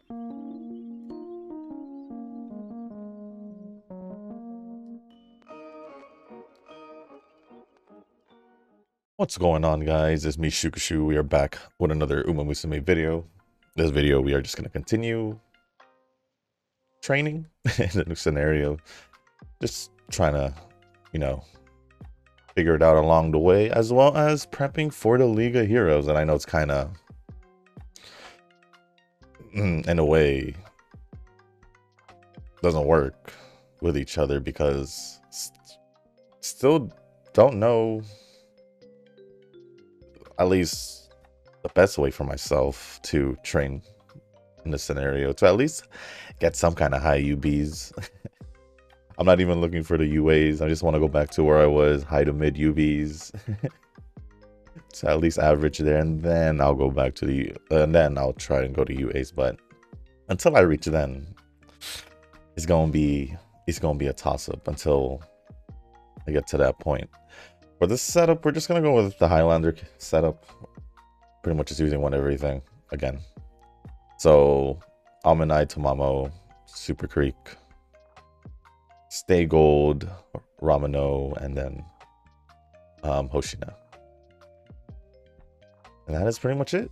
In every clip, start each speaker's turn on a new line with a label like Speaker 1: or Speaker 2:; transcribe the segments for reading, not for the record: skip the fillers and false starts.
Speaker 1: What's going on, guys? It's me, Shukashu. We are back with another Musume video. This video, we are just going to continue training in the new scenario. Just trying to, you know, figure it out along the way, as well as prepping for the League of Heroes. And I know it's kind of, in a way, doesn't work with each other because still don't know at least the best way for myself to train in this scenario, to at least get some kind of high UBs. I'm not even looking for the UAs. I just want to go back to where I was, high to mid UBs. So at least average there, and then I'll go back to the and then I'll try and go to UAs. But until I reach then, it's gonna be a toss-up until I get to that point. For this setup, we're just gonna go with the Highlander setup. Pretty much just using one everything again. So Almanai, Tamamo, Super Creek, Stay Gold, Ramano, and then Hoshina. And that is pretty much it.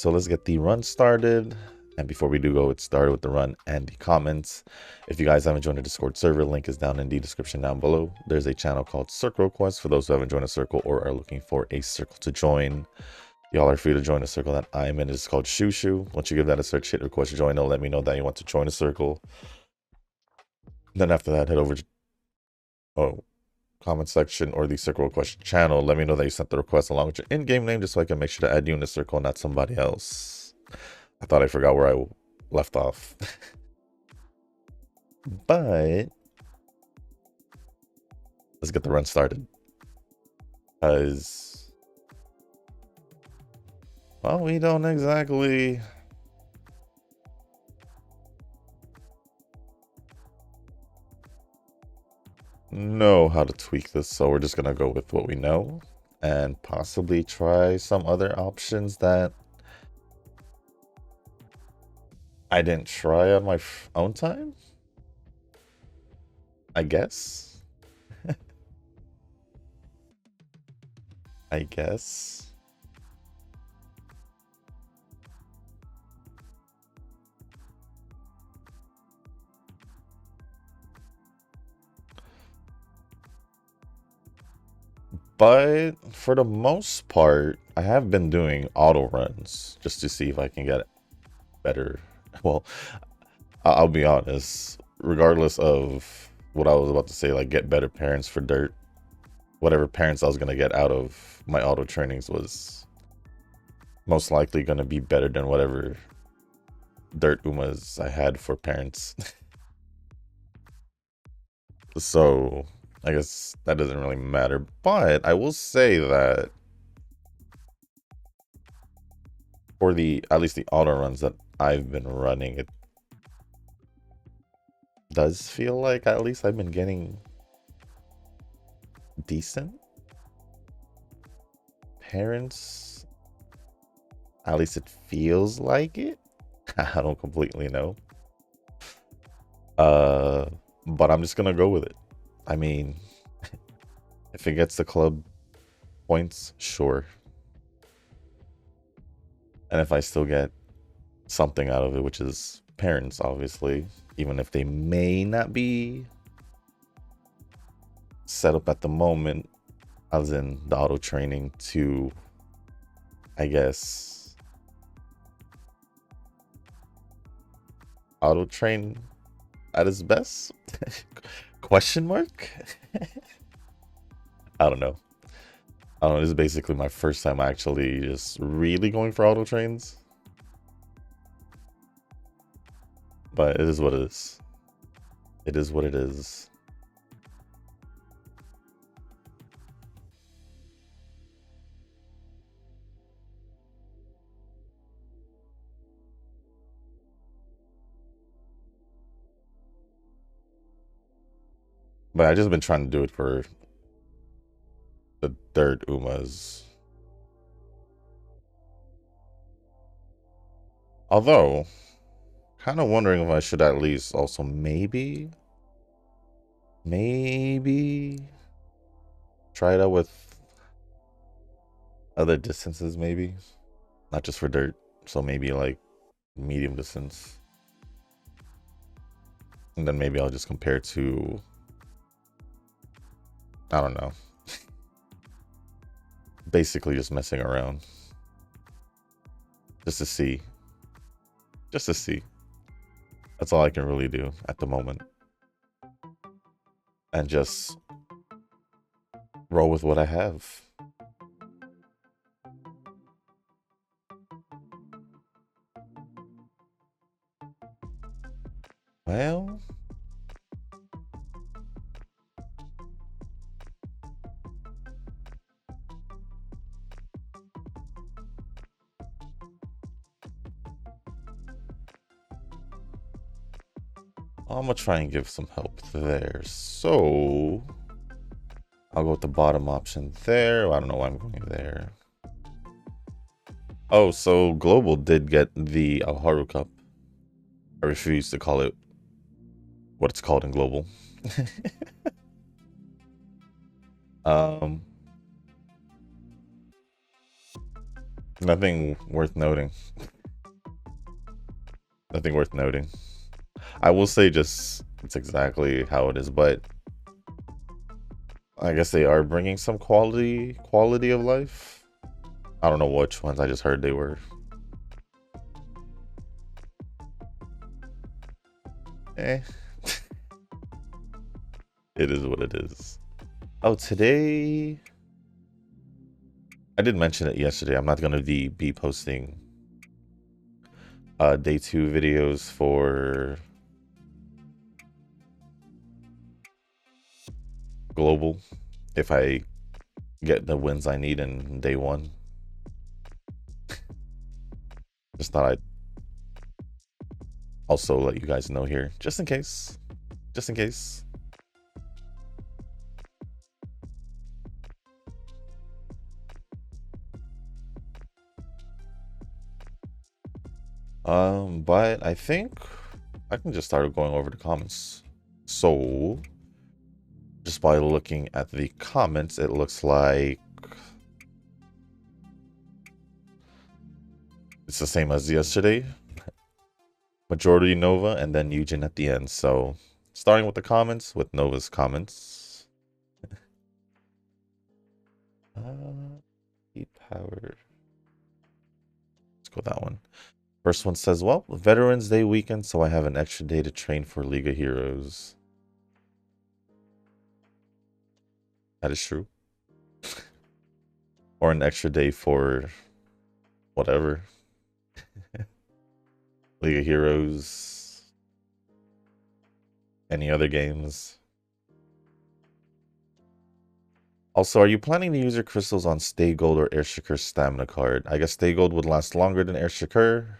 Speaker 1: So let's get the run started. And before we do go get started with the run and the comments, if you guys haven't joined the Discord server, link is down in the description down below. There's a channel called Circle Quest for those who haven't joined a circle or are looking for a circle to join. Y'all are free to join a circle that I'm in. It's called Shushu. Once you give that a search, hit request to join. It'll let me know that you want to join a circle. Then after that, head over to comment section or the circle request channel. Let me know that you sent the request along with your in-game name, just so I can make sure to add you in the circle, not somebody else. I thought I forgot where I left off. But let's get the run started. Because, well, we don't exactly know how to tweak this, so we're just gonna go with what we know and possibly try some other options that I didn't try on my own time, I guess. I guess. But for the most part, I have been doing auto runs just to see if I can get better. Well, I'll be honest, regardless of what I was about to say, like get better parents for dirt, whatever parents I was going to get out of my auto trainings was most likely going to be better than whatever dirt Umas I had for parents. So I guess that doesn't really matter, but I will say that for at least the auto runs that I've been running, it does feel like at least I've been getting decent parents. At least it feels like it. I don't completely know. But I'm just gonna go with it. I mean, if it gets the club points, sure. And if I still get something out of it, which is parents, obviously, even if they may not be set up at the moment, as in the auto training to, I guess, auto train at its best? Question mark? I don't know. This is basically my first time actually just really going for auto trains. But it is what it is. It is what it is. But I just been trying to do it for the dirt Umas. Although, kind of wondering if I should at least also maybe try it out with other distances, maybe. Not just for dirt. So maybe like medium distance. And then maybe I'll just compare to, I don't know. Basically just messing around. Just to see. Just to see. That's all I can really do at the moment. And just roll with what I have. Well, I'm gonna try and give some help there. So I'll go with the bottom option there. I don't know why I'm going there. Oh, so Global did get the Oguri Cup. I refuse to call it what it's called in Global. Nothing worth noting. Nothing worth noting. I will say just it's exactly how it is, but I guess they are bringing some quality of life. I don't know which ones. I just heard they were. Eh. It is what it is. Oh, today I did mention it yesterday. I'm not gonna be posting day 2 videos for Global if I get the wins I need in day 1. Just thought I'd also let you guys know here, just in case. Just in case. But I think I can just start going over the comments. So, just by looking at the comments, it looks like it's the same as yesterday. Majority Nova and then Eugen at the end. So, starting with the comments, with Nova's comments. Heat power. Let's go that one. First one says, well, Veterans Day weekend, so I have an extra day to train for League of Heroes. That is true. Or an extra day for whatever. League of Heroes. Any other games. Also, are you planning to use your crystals on Stay Gold or Air Shakur stamina card? I guess Stay Gold would last longer than Air Shakur,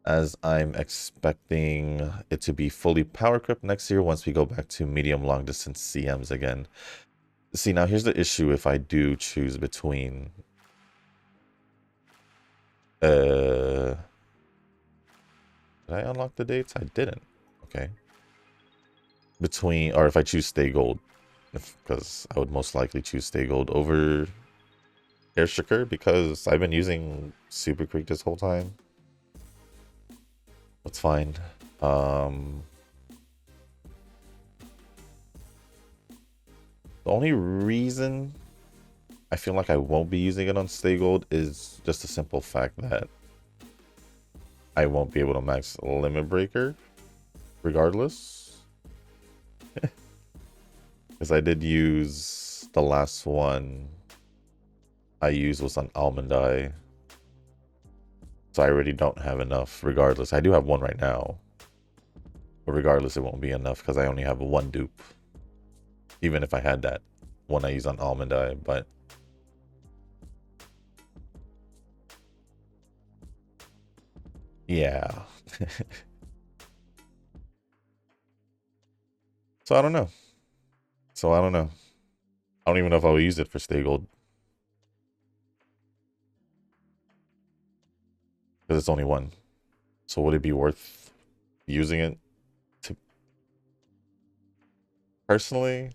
Speaker 1: as I'm expecting it to be fully power equipped next year once we go back to medium long distance CMs again. See, now here's the issue if I do choose between did I unlock the dates? I didn't. Okay. Between, or if I choose Stay Gold, because I would most likely choose Stay Gold over Air Shakur because I've been using Super Creek this whole time. That's fine. The only reason I feel like I won't be using it on Stay Gold is just the simple fact that I won't be able to max Limit Breaker regardless. Because I did use the last one I used was on Almond Eye. So I already don't have enough regardless. I do have one right now. But regardless, it won't be enough because I only have one dupe. Even if I had that one I use on Almond Eye, but yeah. So I don't know. I don't even know if I'll use it for Stay Gold. Because it's only one. So would it be worth using it? To personally,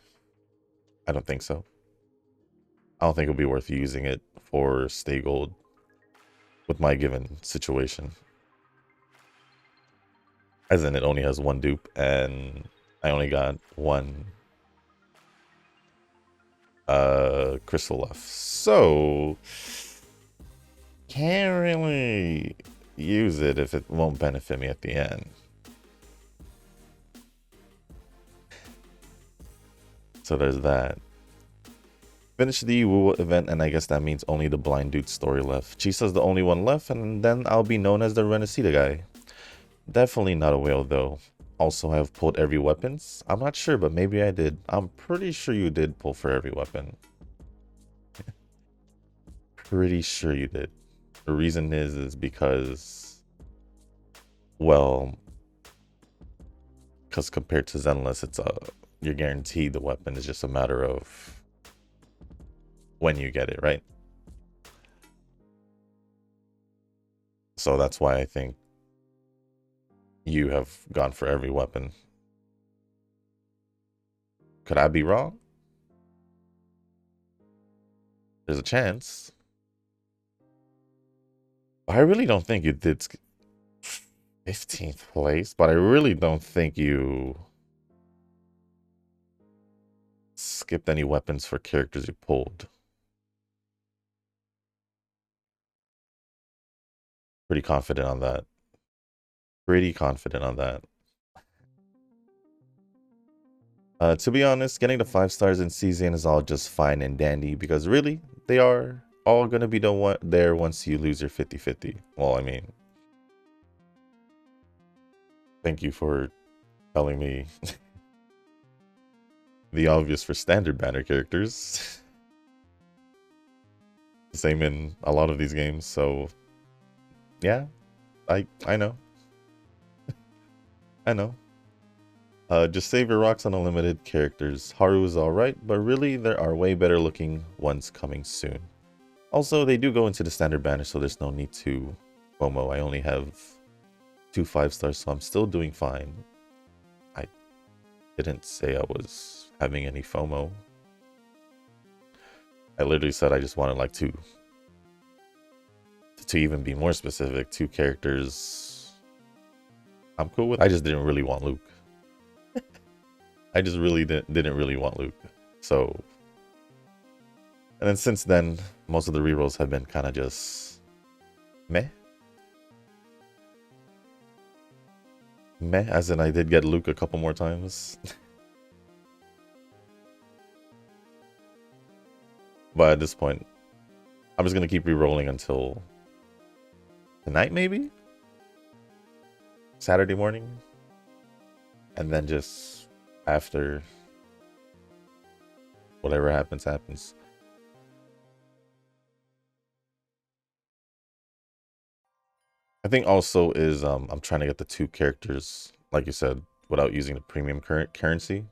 Speaker 1: I don't think so. I don't think it'll be worth using it for stay gold with my given situation. As in, it only has one dupe, and I only got one crystal left. So can't really use it if it won't benefit me at the end. So there's that. Finish the Woo event, and I guess that means only the blind dude story left. Chisa's the only one left, and then I'll be known as the Renacida guy. Definitely not a whale, though. Also, have pulled every weapons? I'm not sure, but maybe I did. I'm pretty sure you did pull for every weapon. Pretty sure you did. The reason is because, well, because compared to Zenless, it's you're guaranteed the weapon. Is just a matter of when you get it, right? So that's why I think you have gone for every weapon. Could I be wrong? There's a chance. I really don't think you did 15th place, but I really don't think you skipped any weapons for characters you pulled. Pretty confident on that. Pretty confident on that. To be honest, getting the 5 stars in season is all just fine and dandy because really, they are all going to be there once you lose your 50-50. Well, I mean, thank you for telling me the obvious for standard banner characters. Same in a lot of these games, so yeah, I know. I know. Just save your rocks on unlimited characters. Haru is alright, but really there are way better looking ones coming soon. Also, they do go into the standard banner, so there's no need to FOMO. I only have 2 5 stars, so I'm still doing fine. I didn't say I was having any FOMO. I literally said I just wanted like two. To even be more specific, 2 characters I'm cool with. I just didn't really want Luke. I just really didn't really want Luke. So, and then since then, most of the rerolls have been kind of just meh. Meh, as in I did get Luke a couple more times. But at this point, I'm just going to keep rerolling until tonight, maybe? Saturday morning? And then just after whatever happens, happens. I think also is I'm trying to get the 2 characters, like you said, without using the premium currency.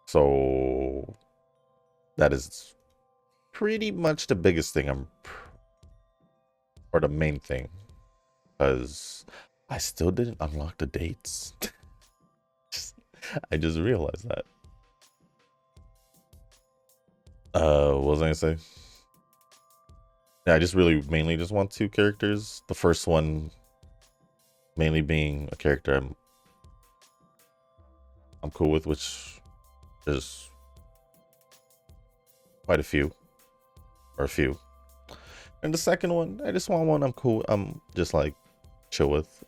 Speaker 1: So that is pretty much the biggest thing or the main thing, because I still didn't unlock the dates. I just realized that. What was I gonna say? Yeah, I just really mainly just want 2 characters. The first one mainly being a character I'm cool with, which is quite a few. Or a few. And the second one, I just want one I'm cool. I'm just like chill with.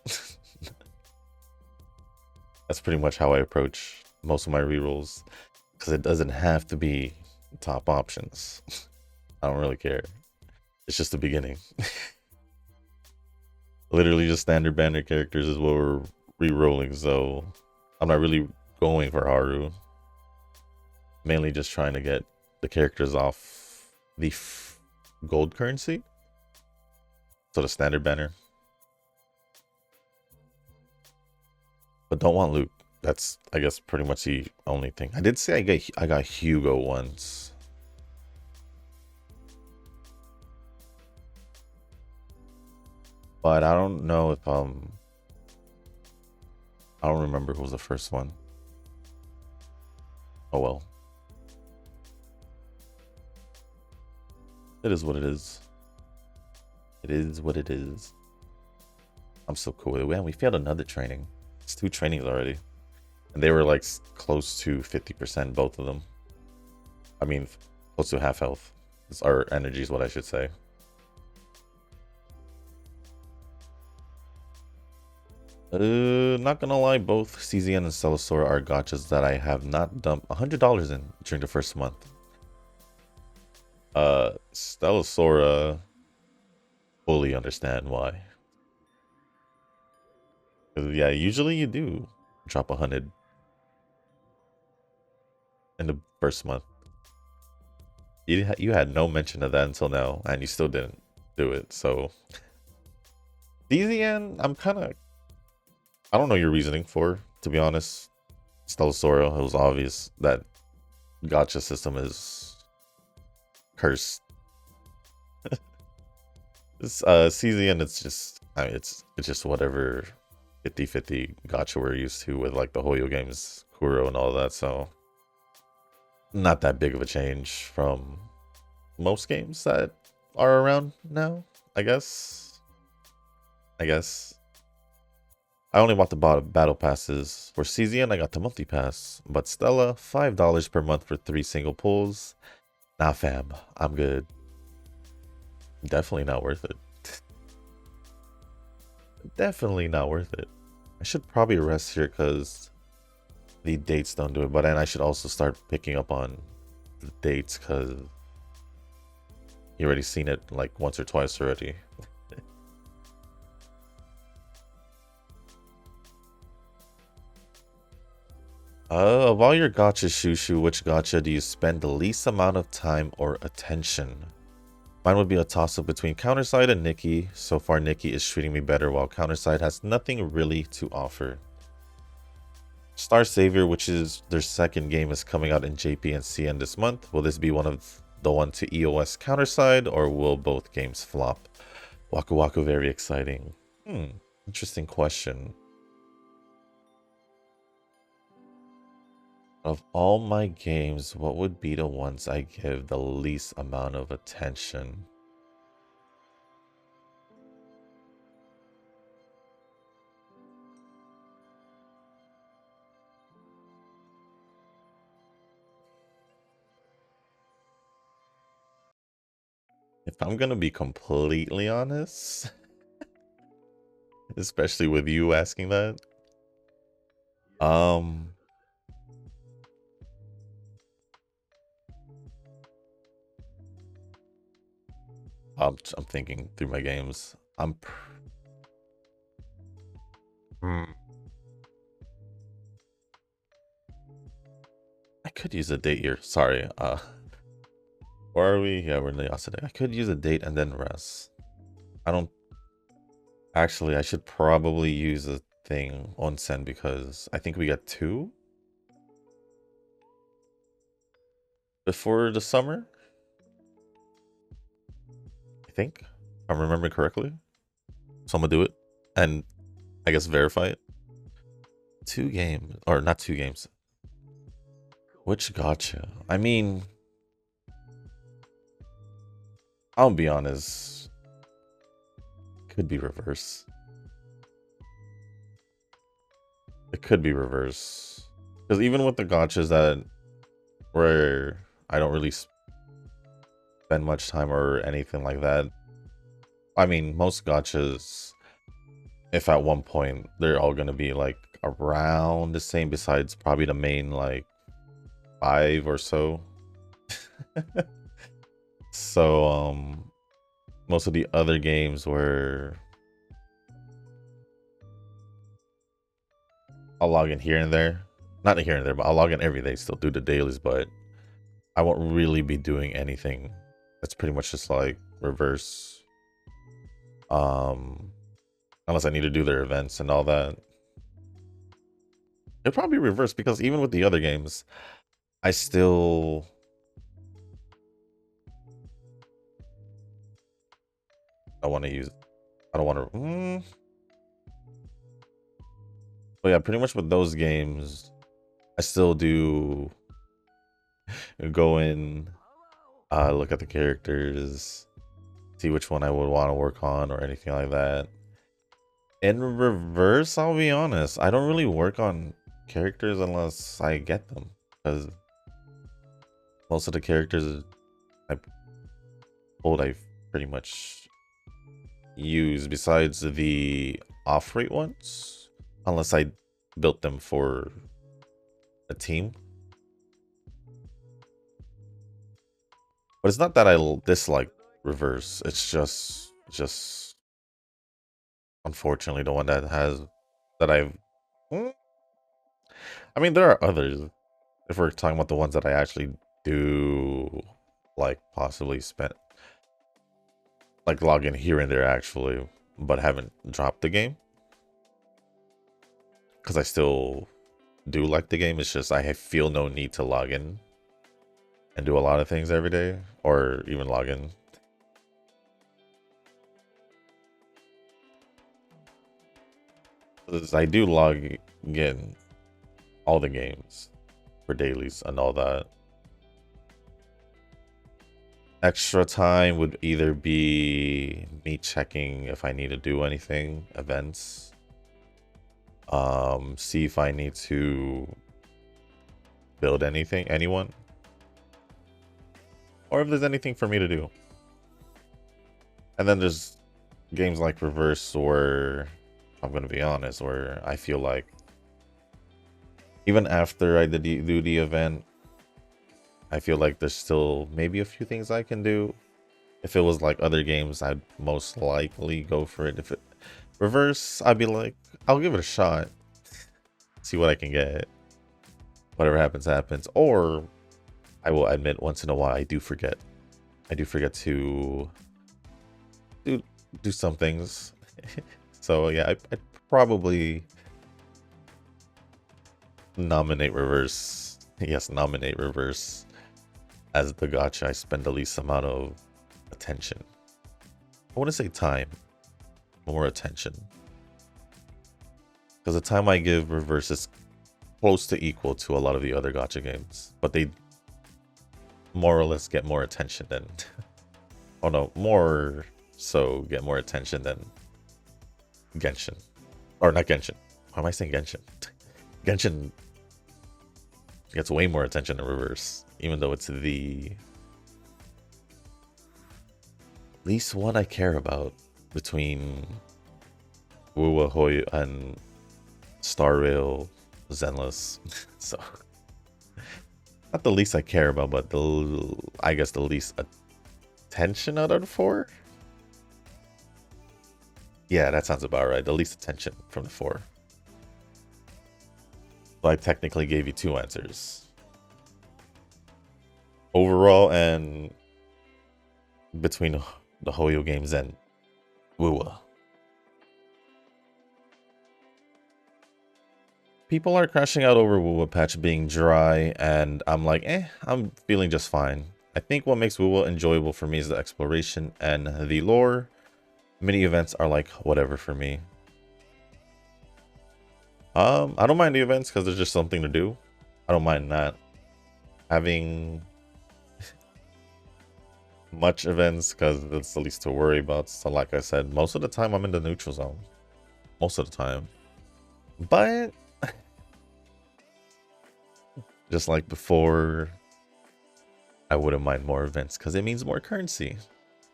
Speaker 1: That's pretty much how I approach most of my rerolls, because it doesn't have to be top options. I don't really care. It's just the beginning. Literally just standard banner characters is what we're re-rolling, so I'm not really going for Haru. Mainly just trying to get the characters off the gold currency. So the standard banner. But don't want Luke. That's, I guess, pretty much the only thing. I did say I got Hugo once. But I don't know if I don't remember who was the first one. Oh well. It is what it is. It is what it is. I'm so cool with it. Man, we failed another training. It's 2 trainings already. And they were like close to 50%, both of them. I mean, close to half health. It's our energy is what I should say. Not gonna lie, both CZN and Stellasaura are gotchas that I have not dumped $100 in during the first month. Stellasaura, fully understand why. Yeah, usually you do drop 100 in the first month. You had no mention of that until now, and you still didn't do it. So, DZN, I don't know your reasoning for, to be honest. Stellasaura, it was obvious that gotcha system is cursed. This CZN, it's just, I mean, it's just whatever 50-50 gotcha we're used to with like the Hoyo games, Kuro and all that. So, not that big of a change from most games that are around now, I guess. I only bought the battle passes. For CZN, I got the monthly pass. But Stella, $5 per month for 3 single pulls. Nah, fam. I'm good. Definitely not worth it. Definitely not worth it. I should probably rest here because the dates don't do it. But then I should also start picking up on the dates because you already seen it like once or twice already. Of all your gotchas, Shushu, which gotcha do you spend the least amount of time or attention? Mine would be a toss-up between Counterside and Nikki. So far, Nikki is treating me better, while Counterside has nothing really to offer. Star Savior, which is their second game, is coming out in JP and CN this month. Will this be one of the one to EOS Counterside, or will both games flop? Waku Waku, very exciting. Interesting question. Of all my games, what would be the ones I give the least amount of attention? If I'm gonna be completely honest, especially with you asking that, I'm thinking through my games. I could use a date here. Sorry. Where are we? Yeah, we're in the Yasuda. I could use a date and then rest. I don't. Actually, I should probably use a thing onsen because I think we got 2 before the summer. I think, if I'm remembering correctly. So I'm gonna do it and I guess verify it. 2 games, or not 2 games. Which gotcha? I mean, I'll be honest. Could be reverse. It could be reverse. Because even with the gotchas that where I don't really spend much time or anything like that. I mean, most gotchas, if at one point, they're all going to be like around the same, besides probably the main like 5 or so. So, most of the other games where I'll log in here and there. Not here and there, but I'll log in every day, still do the dailies, but I won't really be doing anything. That's pretty much just like reverse. Unless I need to do their events and all that. It'll probably reverse because even with the other games, I still... I want to use... I don't want to. But yeah, pretty much with those games, I still do go in, look at the characters, see which one I would want to work on or anything like that. In reverse, I'll be honest, I don't really work on characters unless I get them, because most of the characters I've pretty much used besides the off-rate ones, unless I built them for a team. But it's not that I dislike reverse, it's just unfortunately the one that I've I mean, there are others. If we're talking about the ones that I actually do like possibly spent like log in here and there actually, but haven't dropped the game, because I still do like the game. It's just I feel no need to log in and do a lot of things every day, or even log in. I do log in all the games for dailies and all that. Extra time would either be me checking if I need to do anything, events, see if I need to build anyone, or if there's anything for me to do. And then there's games like Reverse, or I'm gonna be honest, where I feel like even after I do the event, I feel like there's still maybe a few things I can do. If it was like other games, I'd most likely go for it. If it Reverse, I'd be like, I'll give it a shot, see what I can get. Whatever happens, happens. Or I will admit, once in a while, I do forget. I do forget to do some things. So yeah, I'd probably nominate Reverse. Yes, nominate Reverse as the gacha I spend the least amount of attention. I want to say time, more attention, because the time I give Reverse is close to equal to a lot of the other gacha games, but they more or less get more attention than oh no, more so get more attention than Genshin. Or not Genshin. Why am I saying Genshin? Genshin gets way more attention than Reverse, even though it's the least one I care about between Wuwa Hoi and Star Rail Zenless. So not the least I care about, but I guess the least attention out of the four. Yeah, that sounds about right. The least attention from the four. So I technically gave you two answers. Overall and between the Hoyo games and Wuwa. People are crashing out over Wuwa patch being dry, and I'm like, I'm feeling just fine. I think what makes Wuwa enjoyable for me is the exploration and the lore. Mini events are like whatever for me. I don't mind the events because there's just something to do. I don't mind not having much events because it's the least to worry about. So like I said, most of the time I'm in the neutral zone. Most of the time. But just like before, I wouldn't mind more events because it means more currency.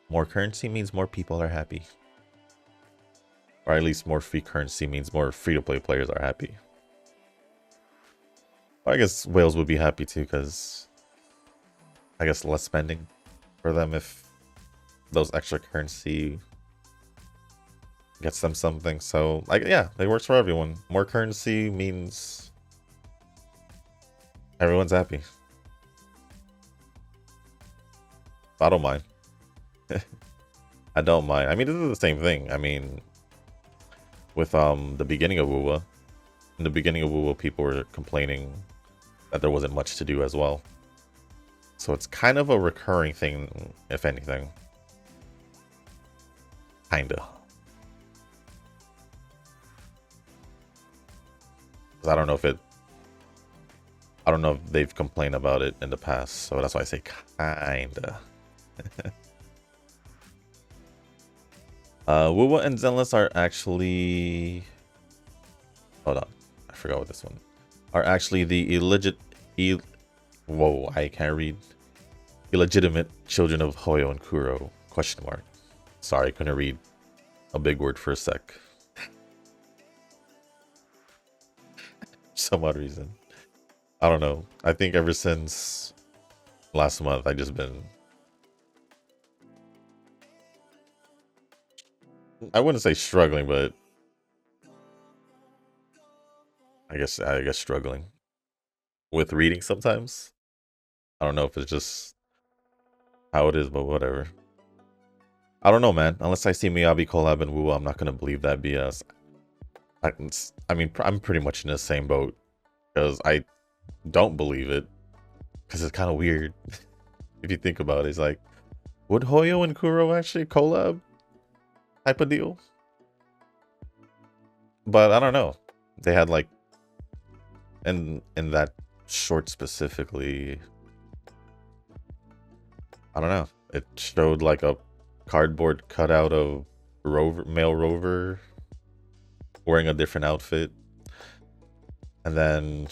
Speaker 1: More currency means more people are happy. Or at least more free currency means more free-to-play players are happy. Or I guess whales would be happy too, because I guess less spending for them if those extra currency gets them something. So like, yeah, it works for everyone. More currency means everyone's happy. I don't mind. I don't mind. I mean, this is the same thing. I mean, with the beginning of Wuwa, in the beginning of Wuwa, people were complaining that there wasn't much to do as well. So it's kind of a recurring thing, if anything. Kinda. 'Cause I don't know if they've complained about it in the past, so that's why I say kinda. Wuwa and Zenless are actually... Hold on, I forgot what this one... Are actually the whoa, I can't read. Illegitimate children of Hoyo and Kuro, question mark. Sorry, couldn't read a big word for a sec. Some odd reason. I don't know. I think ever since last month, I just been... I wouldn't say struggling, but I guess struggling with reading sometimes. I don't know if it's just how it is, but whatever. I don't know, man. Unless I see Miyabi collab and Woo, I'm not gonna believe that BS. I mean, I'm pretty much in the same boat because I don't believe it because it's kind of weird if you think about it. It's like, would Hoyo and Kuro actually collab type of deal? But I don't know. They had like, in that short specifically, I don't know. It showed like a cardboard cutout of male Rover wearing a different outfit, and then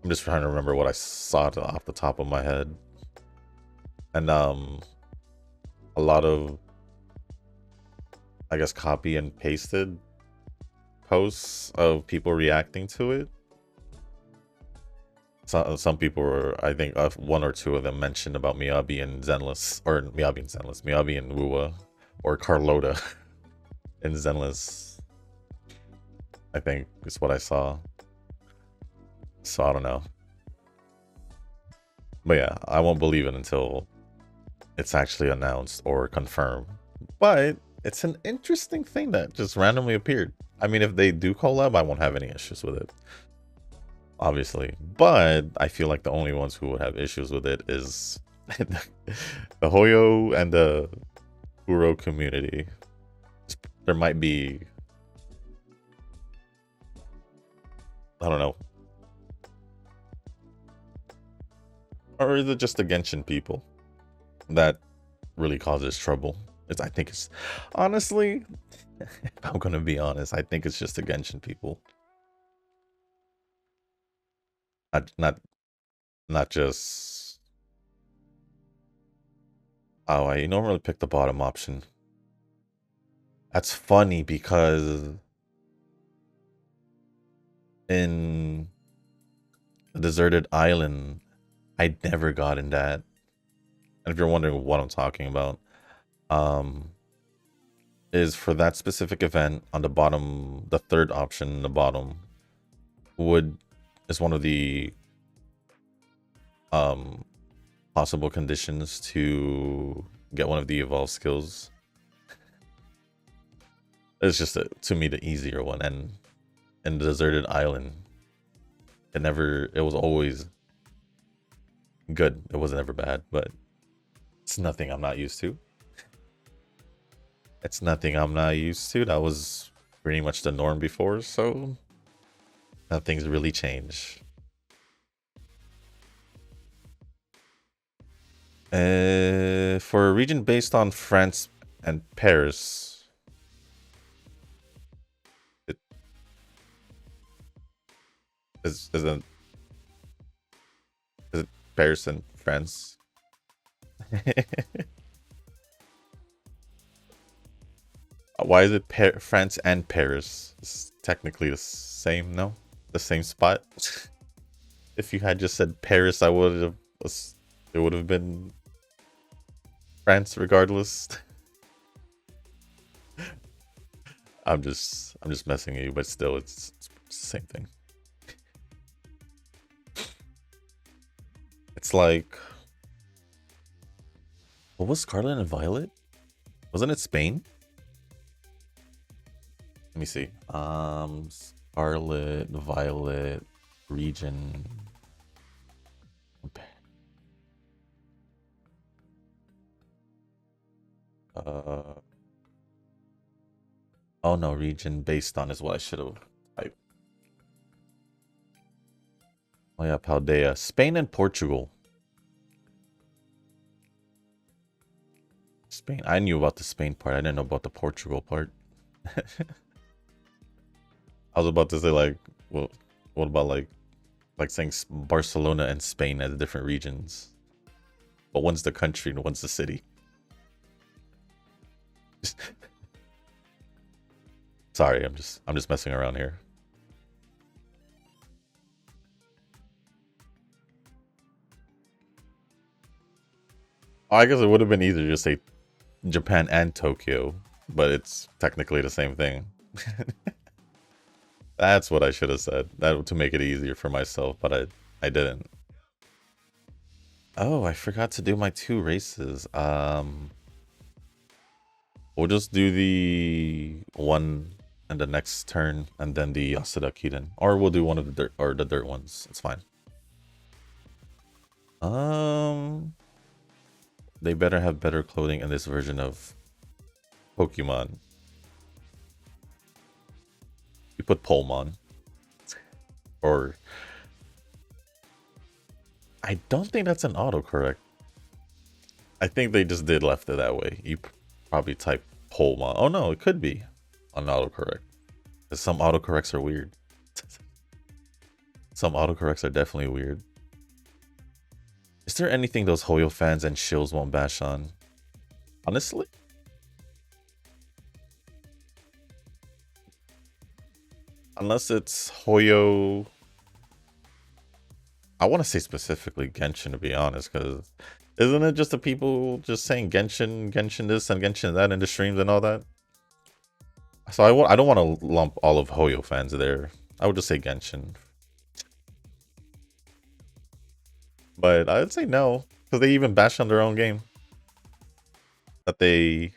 Speaker 1: I'm just trying to remember what I saw off the top of my head, and a lot of, I guess, copy and pasted posts of people reacting to it. Some people were, I think, one or two of them mentioned about Miyabi and Zenless, or Miyabi and Wuwa, or Carlota and Zenless. I think is what I saw. So I don't know. But yeah, I won't believe it until it's actually announced or confirmed. But it's an interesting thing that just randomly appeared. I mean, if they do collab, I won't have any issues with it, obviously. But I feel like the only ones who would have issues with it is the Hoyo and the Kuro community. There might be, I don't know. Or is it just the Genshin people that really causes trouble? I think it's, honestly, if I'm gonna be honest, I think it's just the Genshin people. Not just... Oh, I normally pick the bottom option. That's funny because in a deserted island, I never got in that. And if you're wondering what I'm talking about, is for that specific event on the bottom, the third option in the bottom is one of the possible conditions to get one of the evolved skills. It's just to me the easier one, and in the deserted island, it was always good. It wasn't ever bad, but it's nothing I'm not used to. It's nothing I'm not used to. That was pretty much the norm before, so nothing's really changed. For a region based on France and Paris, is it Paris and France? Why is it France and Paris? It's technically the same, no? The same spot? If you had just said Paris, it would have been France regardless. I'm just messing with you, but still it's the same thing. It's like, what was Scarlet and Violet? Wasn't it Spain? Let me see. Scarlet, Violet, region. Oh no, region based on is what I should have typed. Oh yeah, Paldea. Spain and Portugal. Spain. I knew about the Spain part. I didn't know about the Portugal part. I was about to say like, well, what about like saying Barcelona and Spain as different regions, but one's the country and one's the city. Sorry, I'm just messing around here. Oh, I guess it would have been easier to just say Japan and Tokyo, but it's technically the same thing. That's what I should have said. That to make it easier for myself, but I didn't. Oh, I forgot to do my 2 races. We'll just do the one and the next turn, and then the Yasuda Kiden, or we'll do one of the dirt ones. It's fine. They better have better clothing in this version of Pokemon. You put Polmon. Or I don't think that's an autocorrect. I think they just left it that way. You probably type Polmon. Oh no, it could be an autocorrect. Because some autocorrects are weird. Some autocorrects are definitely weird. Is there anything those Hoyo fans and shills won't bash on? Honestly? Unless it's Hoyo... I want to say specifically Genshin, to be honest, because isn't it just the people just saying Genshin, Genshin this and Genshin that in the streams and all that? So I don't want to lump all of Hoyo fans there. I would just say Genshin. But I'd say no, because they even bash on their own game that they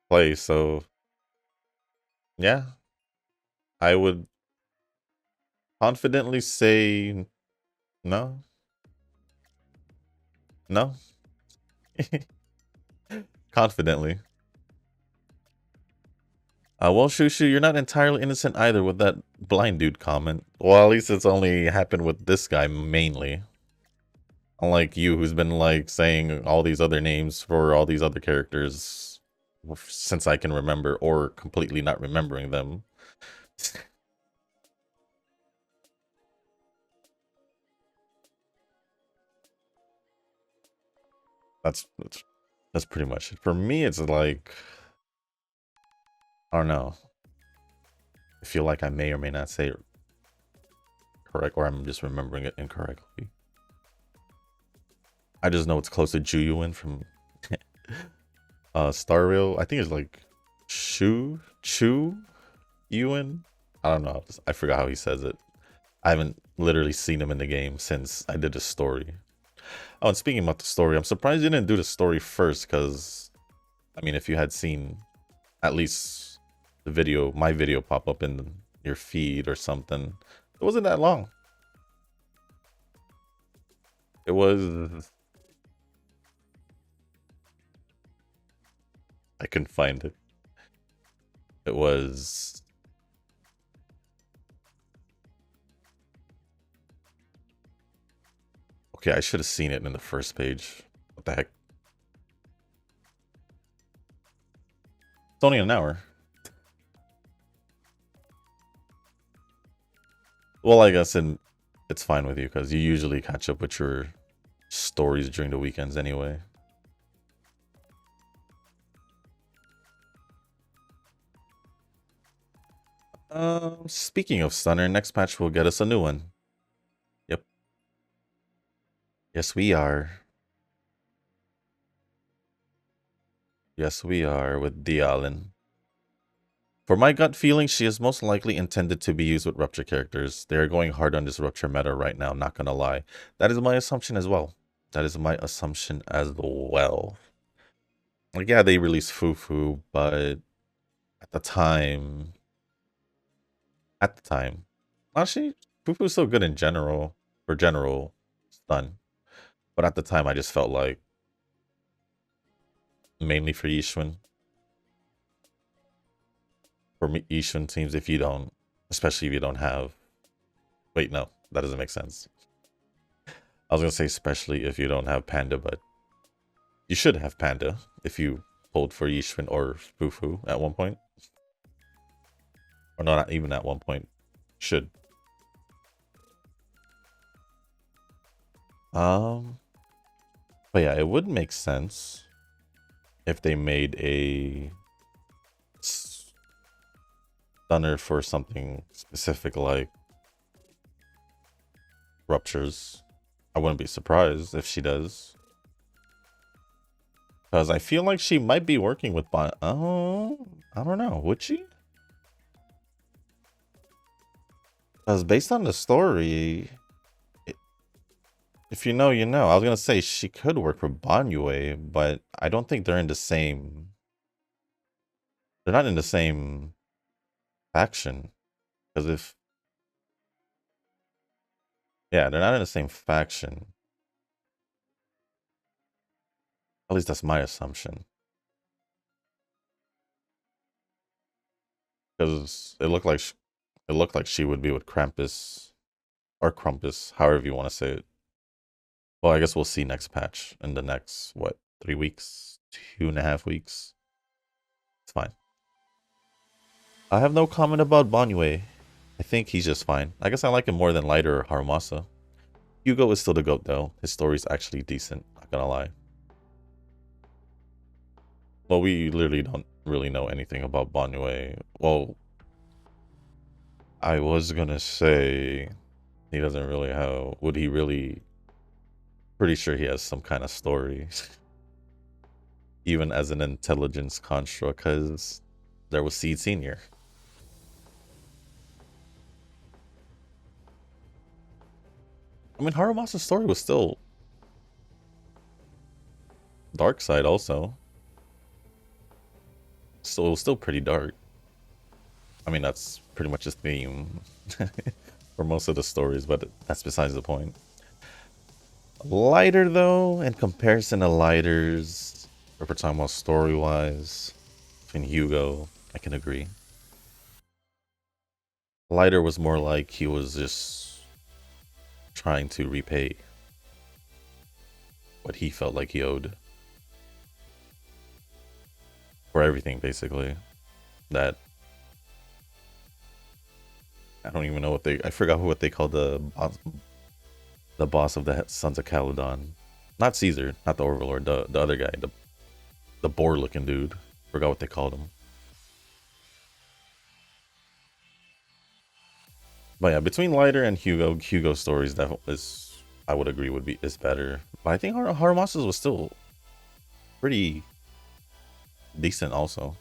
Speaker 1: play, so yeah. I would confidently say no. No. Confidently. Well, Shushu, you're not entirely innocent either with that blind dude comment. Well, at least it's only happened with this guy mainly. Unlike you, who's been like saying all these other names for all these other characters since I can remember, or completely not remembering them. That's pretty much it. For me, it's like, I don't know. I feel like I may or may not say it correct, or I'm just remembering it incorrectly. I just know it's close to Juyuin from Star Rail. I think it's like Chu Yuan. I don't know. I forgot how he says it. I haven't literally seen him in the game since I did the story. Oh, and speaking about the story, I'm surprised you didn't do the story first, because I mean, if you had seen at least the video, my video pop up in your feed or something, it wasn't that long. It was... I couldn't find it. It was... Okay, I should have seen it in the first page. What the heck? It's only an hour. Well, I guess it's fine with you, because you usually catch up with your stories during the weekends anyway. Speaking of Stunner, next patch will get us a new one. Yep. Yes, we are. Yes, we are with Dialin. For my gut feeling, she is most likely intended to be used with Rupture characters. They are going hard on this Rupture meta right now, not gonna lie. That is my assumption as well. That is my assumption as well. Like, yeah, they released Fufu, but at the time... Actually, Fufu's so good in general, for general stun. But at the time, I just felt like mainly for Yishun. For me, Yishun teams, if you don't, especially if you don't have... Wait, no. that doesn't make sense. I was gonna say especially if you don't have Panda, but you should have Panda if you pulled for Yishun or Fufu at one point. Or not even at one point. Should. But yeah, it would make sense if they made a stunner for something specific like ruptures. I wouldn't be surprised if she does. Because I feel like she might be working with Oh, I don't know. Would she? Because based on the story, if you know, you know. I was going to say she could work for Banyue, but I don't think they're in the same... They're not in the same faction. Because if... Yeah, they're not in the same faction. At least that's my assumption. Because it looked like she would be with Krampus or Krampus, however you want to say it. Well, I guess we'll see next patch in the next, what, 3 weeks? 2.5 weeks? It's fine. I have no comment about Banyue. I think he's just fine. I guess I like him more than Lighter or Haramasa. Hugo is still the GOAT though. His story's actually decent, not gonna lie. Well, we literally don't really know anything about Banyue. Well, I was gonna say he doesn't really have... Would he really... Pretty sure he has some kind of story. Even as an intelligence construct, because there was Seed Senior. I mean, Harumasa's story was still dark side also. So it was still pretty dark. I mean, that's pretty much a theme for most of the stories, but that's besides the point. Lighter, though, in comparison to Lighters, if we're talking about story-wise, between Hugo, I can agree. Lighter was more like he was just trying to repay what he felt like he owed. For everything, basically. That... I don't even know what they... I forgot what they called the boss of the Sons of Caledon. Not Caesar, not the Overlord, the other guy, the boar-looking dude. Forgot what they called him. But yeah, between Lighter and Hugo's stories, that is, I would agree, is better. But I think Harumasa's was still pretty decent also.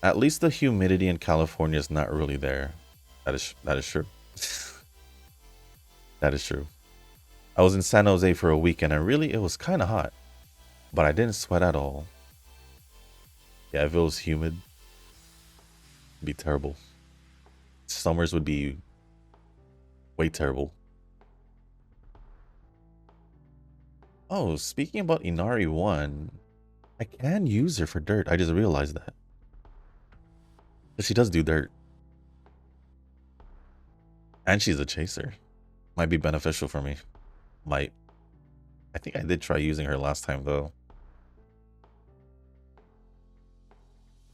Speaker 1: At least the humidity in California is not really there. That is true. That is true. I was in San Jose for a weekend and really it was kind of hot, but I didn't sweat at all. Yeah, if it was humid, it'd be terrible. Summers would be way terrible. Oh, speaking about Inari 1, I can use her for dirt. I just realized that. But she does do dirt. And she's a chaser. Might be beneficial for me. Might. I think I did try using her last time though.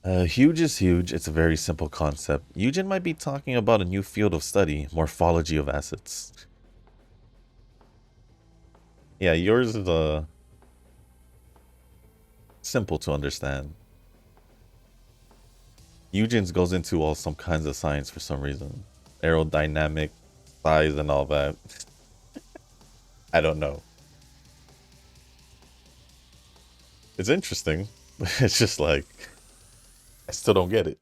Speaker 1: Huge is huge. It's a very simple concept. Eugen might be talking about a new field of study, morphology of assets. Yeah, yours is simple to understand. Eugen's goes into all some kinds of science for some reason. Aerodynamic, size, and all that. I don't know. It's interesting. It's just like, I still don't get it.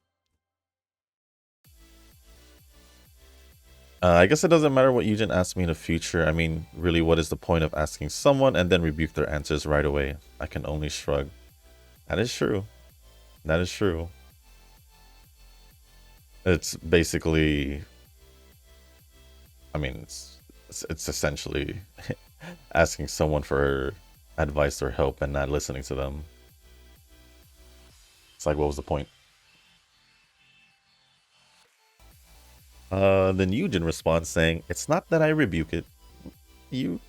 Speaker 1: I guess it doesn't matter what Eugen asks me in the future. I mean, really, what is the point of asking someone and then rebuke their answers right away? I can only shrug. That is true. That is true. It's basically... I mean, it's essentially asking someone for advice or help and not listening to them. It's like, what was the point? Then Eugen responds saying, "It's not that I rebuke it. You,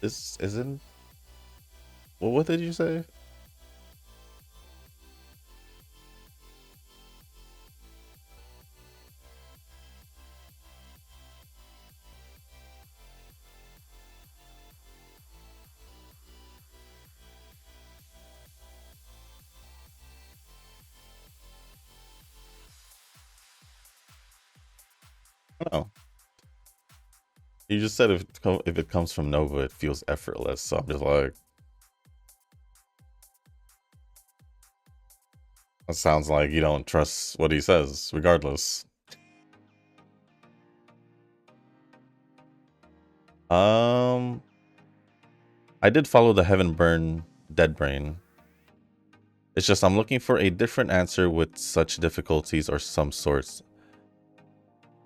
Speaker 1: this isn't. Well, what did you say?" Oh, you just said if it comes from Nova, it feels effortless. So I'm just like, that sounds like you don't trust what he says, regardless. Um, I did follow the Heaven Burn Dead Brain. It's just I'm looking for a different answer with such difficulties or some sorts.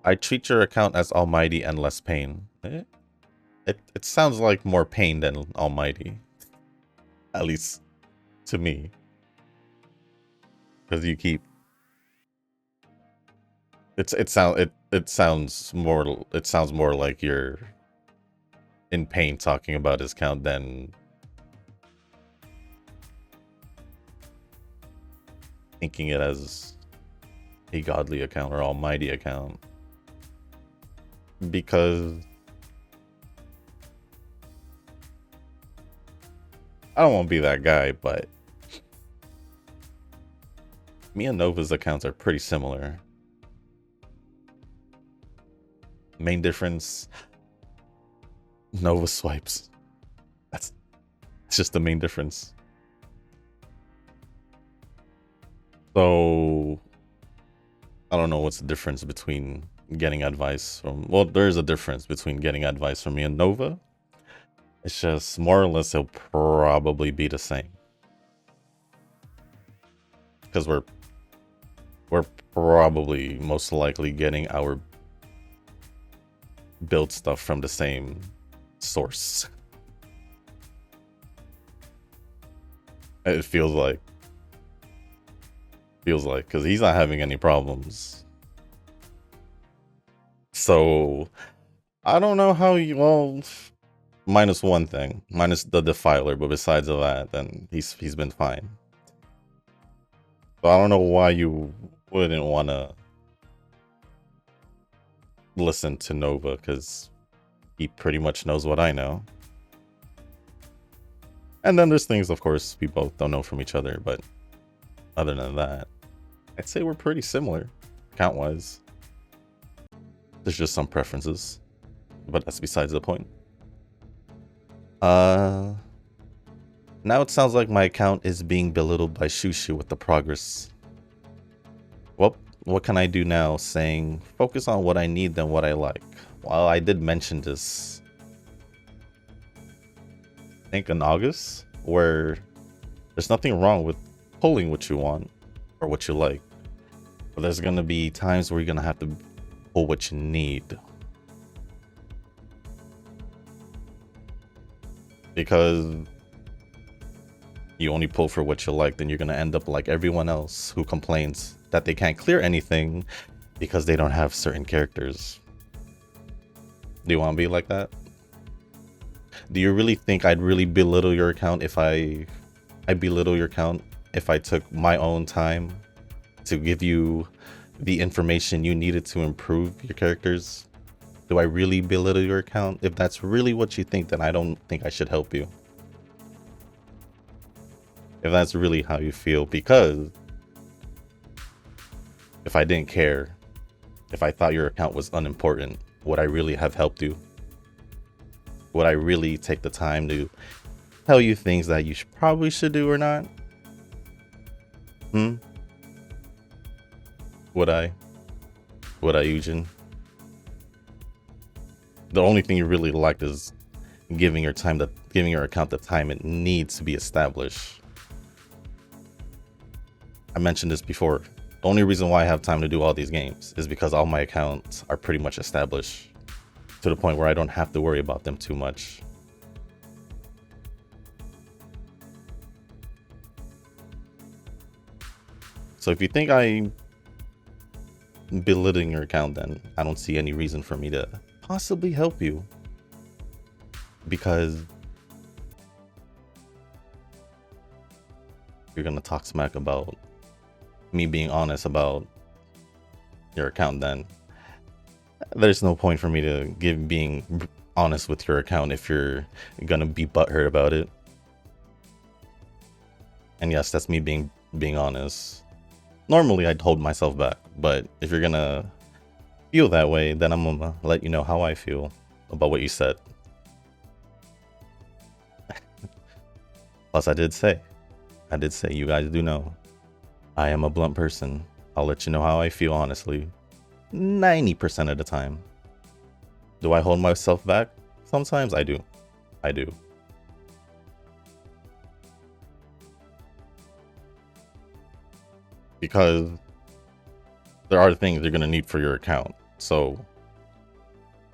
Speaker 1: I treat your account as almighty and less pain. It sounds like more pain than almighty. At least to me. Because you keep it sounds more like you're in pain talking about his count than thinking it as a godly account or almighty account. Because I don't want to be that guy, but me and Nova's accounts are pretty similar. Main difference, Nova swipes. That's just the main difference. So I don't know what's the difference between getting advice from, well, there's a difference between getting advice from me and Nova. It's just more or less it'll probably be the same. Because we're probably most likely getting our build stuff from the same source. It feels like because he's not having any problems. So I don't know how you, well, minus one thing, minus the defiler, but besides of that, then he's been fine. So I don't know why you wouldn't want to listen to Nova, because he pretty much knows what I know. And then there's things, of course, we both don't know from each other, but other than that, I'd say we're pretty similar, count-wise. There's just some preferences, but that's besides the point. Now it sounds like my account is being belittled by Shushu with the progress. Well, what can I do now? Saying, focus on what I need than what I like. Well, I did mention this, I think in August, where there's nothing wrong with pulling what you want or what you like. But there's going to be times where you're going to have to pull what you need. Because you only pull for what you like, then you're going to end up like everyone else who complains that they can't clear anything because they don't have certain characters. Do you want to be like that? Do you really think I'd really belittle your account if I belittle your account if I took my own time to give you the information you needed to improve your characters? Do I really belittle your account? If that's really what you think, then I don't think I should help you. If that's really how you feel, because if I didn't care, if I thought your account was unimportant, would I really have helped you? Would I really take the time to tell you things that you probably should do or not? Would I, Eugen? The only thing you really liked is giving your account the time it needs to be established. I mentioned this before. The only reason why I have time to do all these games is because all my accounts are pretty much established to the point where I don't have to worry about them too much. So if you think belittling your account, then I don't see any reason for me to possibly help you. Because you're gonna talk smack about me being honest about your account, then there's no point for me to being honest with your account if you're gonna be butthurt about it. And yes, that's me being honest. Normally I'd hold myself back, but if you're gonna feel that way, then I'm gonna let you know how I feel about what you said. Plus I did say, you guys do know, I am a blunt person. I'll let you know how I feel honestly. 90% of the time. Do I hold myself back? Sometimes I do. Because there are things you're going to need for your account. So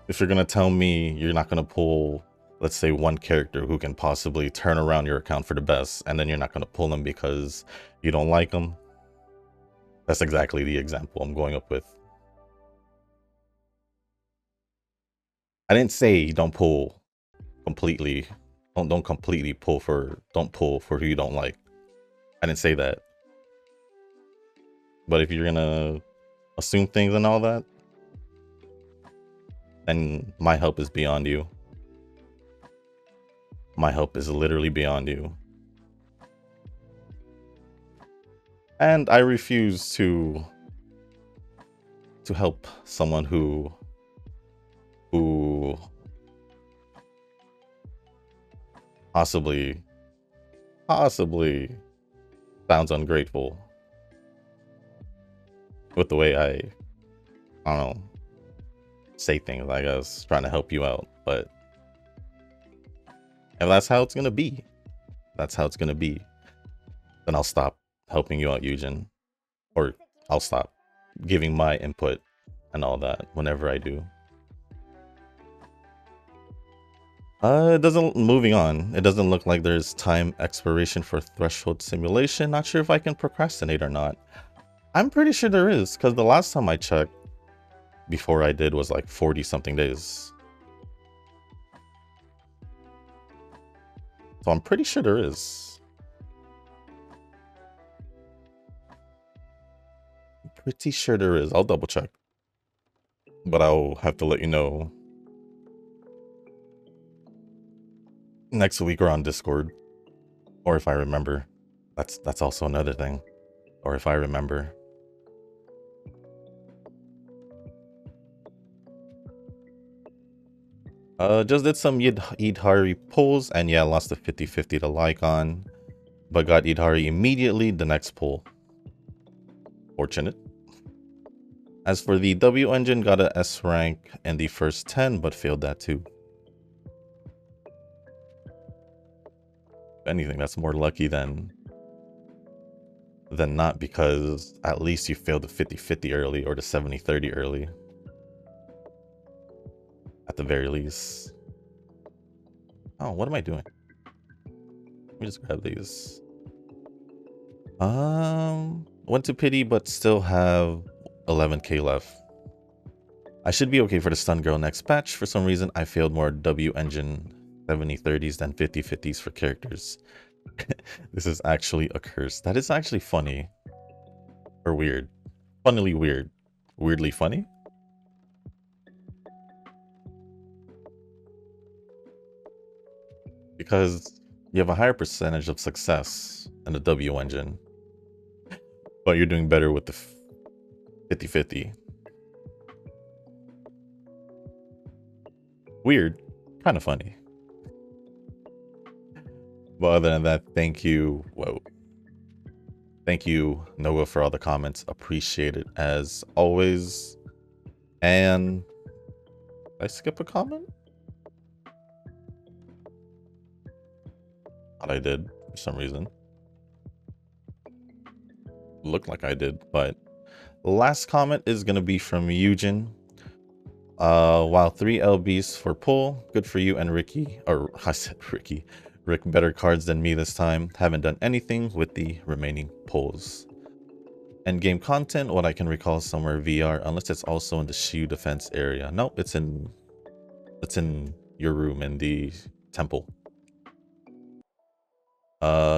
Speaker 1: if you're going to tell me you're not going to pull, let's say, one character who can possibly turn around your account for the best, and then you're not going to pull them because you don't like them, that's exactly the example I'm going up with. I didn't say don't pull completely. Don't completely pull for, don't pull for who you don't like. I didn't say that. But if you're gonna assume things and all that, then my help is beyond you. My help is literally beyond you. And I refuse to help someone who possibly sounds ungrateful with the way I don't know, say things, I guess, trying to help you out. But if that's how it's gonna be, then I'll stop helping you out, Eugen. Or I'll stop giving my input and all that whenever I do. Moving on. It doesn't look like there's time expiration for threshold simulation. Not sure if I can procrastinate or not. I'm pretty sure there is, because the last time I checked before I did was like 40 something days. So I'm pretty sure there is. Pretty sure there is. I'll double check. But I'll have to let you know next week or on Discord. Or if I remember. That's also another thing. Or if I remember. Just did some Idhari pulls, and yeah, lost the 50-50 to Lycon, but got Idhari immediately the next pull. Fortunate. As for the W engine, got a S rank in the first 10, but failed that too. If anything, that's more lucky than not, because at least you failed the 50-50 early or the 70-30 early. At the very least. Oh, what am I doing? Let me just grab these. Went to pity, but still have 11k left. I should be okay for the stun girl next patch. For some reason, I failed more W engine 70-30s than 50-50s for characters. This is actually a curse. That is actually funny. Or weird. Funnily weird. Weirdly funny? Because you have a higher percentage of success in the W engine, but you're doing better with the 50-50. Weird, kind of funny. But other than that, thank you. Whoa. Thank you, Noah, for all the comments. Appreciate it as always. And did I skip a comment? Thought I did for some reason. Looked like I did, but the last comment is gonna be from Eugen. While 3 LBs for pull, good for you and Ricky. Or I said Ricky. Rick, better cards than me this time. Haven't done anything with the remaining pulls. Endgame content, what I can recall somewhere VR, unless it's also in the Shu defense area. Nope, it's in your room in the temple.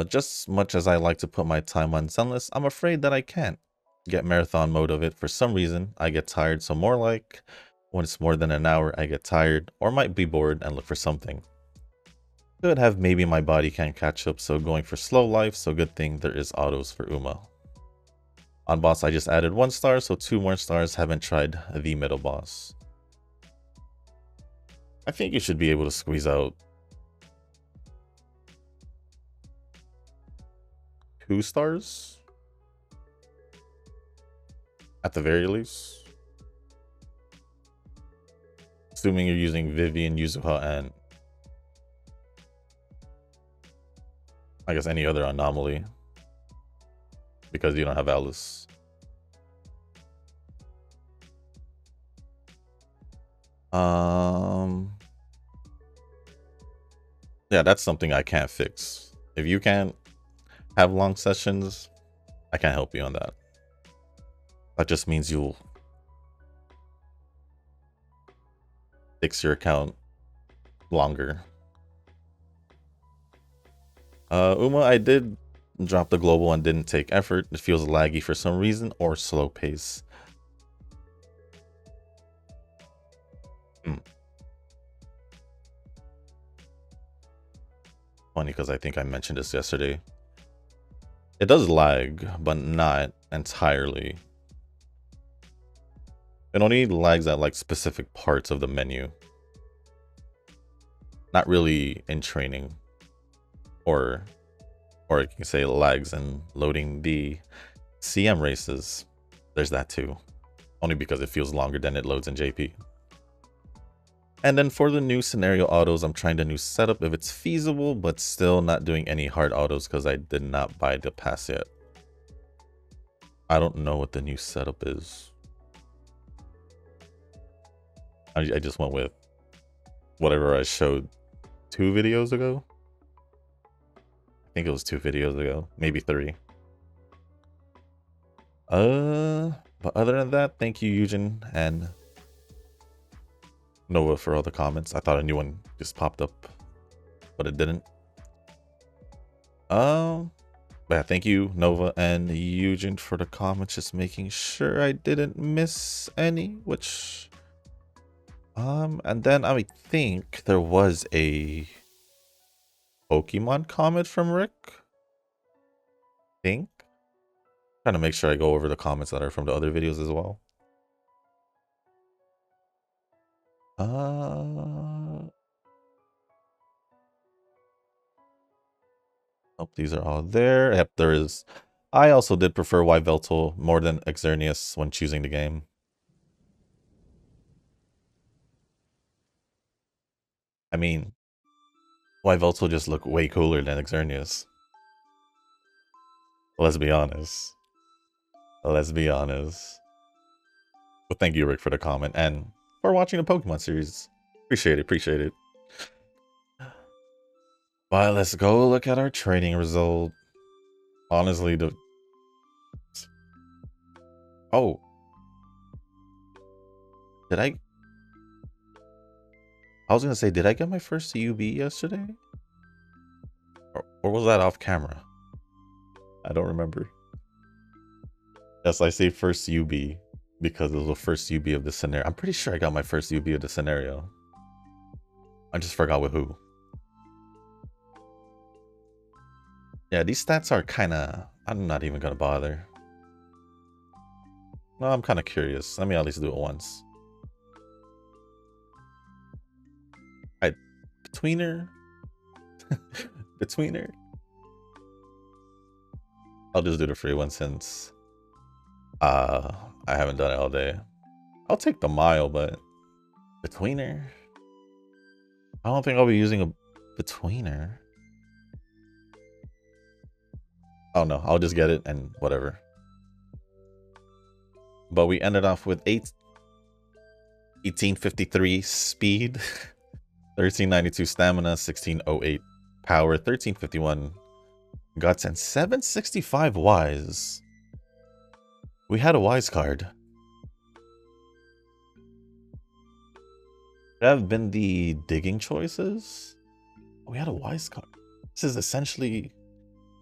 Speaker 1: Just much as I like to put my time on Sunless, I'm afraid that I can't get marathon mode of it. For some reason, I get tired, so more like when it's more than an hour, I get tired or might be bored and look for something. Could have maybe my body can't catch up, so going for slow life, so good thing there is autos for Uma. On boss, I just added 1 star, so 2 more stars. Haven't tried the middle boss. I think you should be able to squeeze out 2 stars at the very least. Assuming you're using Vivian, Yuzuha, and I guess any other anomaly. Because you don't have Alice. Yeah, that's something I can't fix. If you can't have long sessions, I can't help you on that. That just means you'll fix your account longer. Uma, I did drop the global and didn't take effort. It feels laggy for some reason or slow pace. Funny because I think I mentioned this yesterday. It does lag, but not entirely. It only lags at like specific parts of the menu. Not really in training. Or you can say lags in loading the CM races. There's that too. Only because it feels longer than it loads in JP. And then for the new scenario autos, I'm trying the new setup if it's feasible, but still not doing any hard autos because I did not buy the pass yet. I don't know what the new setup is. I just went with whatever I showed 2 videos ago. I think it was 2 videos ago, maybe 3. But other than that, thank you, Eugen and Nova, for all the comments. I thought a new one just popped up, but it didn't. But yeah, thank you, Nova and Eugen, for the comments. Just making sure I didn't miss any, which and then I think there was a Pokemon comment from Rick. Trying to make sure I go over the comments that are from the other videos as well. Oh, these are all there. Yep, there is. I also did prefer Yveltal more than Xerneas when choosing the game. I mean, Yveltal just look way cooler than Xerneas. Let's be honest. Let's be honest. But thank you, Rick, for the comment and for watching the Pokemon series. Appreciate it, appreciate it. But let's go look at our training result. Honestly, the... Oh. Did I was gonna say, did I get my first UB yesterday? Or was that off camera? I don't remember. Yes, I say first UB because it was the first UB of the scenario. I'm pretty sure I got my first UB of the scenario. I just forgot with who. Yeah, these stats are kind of... I'm not even gonna bother. No, I'm kind of curious. Let me at least do it once. Betweener? Betweener? I'll just do the free one since I haven't done it all day. I'll take the mile, but betweener? I don't think I'll be using a betweener. Oh no, I'll just get it and whatever. But we ended off with 1853 speed, 1392 stamina, 1608 power, 1351 guts, and 765 wise. We had a wise card. Could have been the digging choices. We had a wise card. This is essentially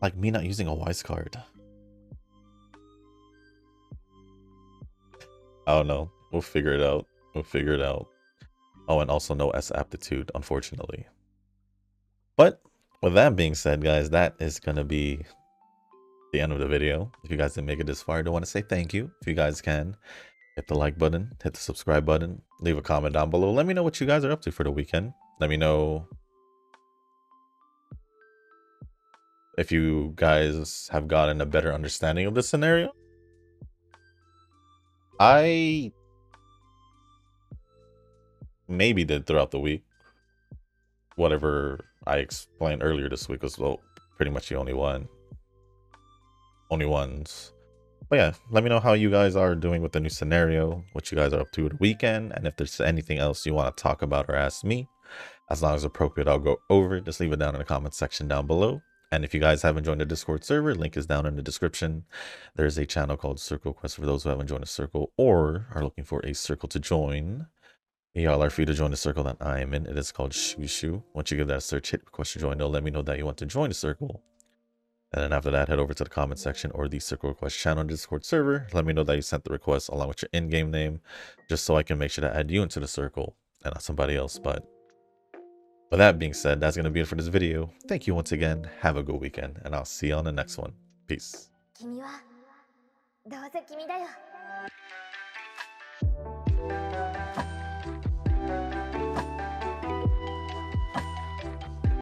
Speaker 1: like me not using a wise card. I don't know. We'll figure it out. We'll figure it out. Oh, and also no S aptitude, unfortunately. But with that being said, guys, that is going to be the end of the video. If you guys didn't make it this far, I do want to say thank you. If you guys can, hit the like button, hit the subscribe button, leave a comment down below. Let me know what you guys are up to for the weekend. Let me know if you guys have gotten a better understanding of this scenario. I maybe did throughout the week. Whatever I explained earlier this week was, well, pretty much the only ones. But yeah, let me know how you guys are doing with the new scenario, what you guys are up to the weekend, and if there's anything else you want to talk about or ask me. As long as appropriate, I'll go over it. Just leave it down in the comment section down below. And if you guys haven't joined the Discord server, link is down in the description. There's a channel called Circle Quest for those who haven't joined a circle or are looking for a circle to join. Y'all are free to join the circle that I am in. It is called Shushu. Once you give that a search, hit request to join. It'll let me know that you want to join the circle. And then after that, head over to the comment section or the circle request channel on the Discord server. Let me know that you sent the request along with your in-game name, just so I can make sure to add you into the circle and not somebody else. But with that being said, that's going to be it for this video. Thank you once again. Have a good weekend, and I'll see you on the next one. Peace.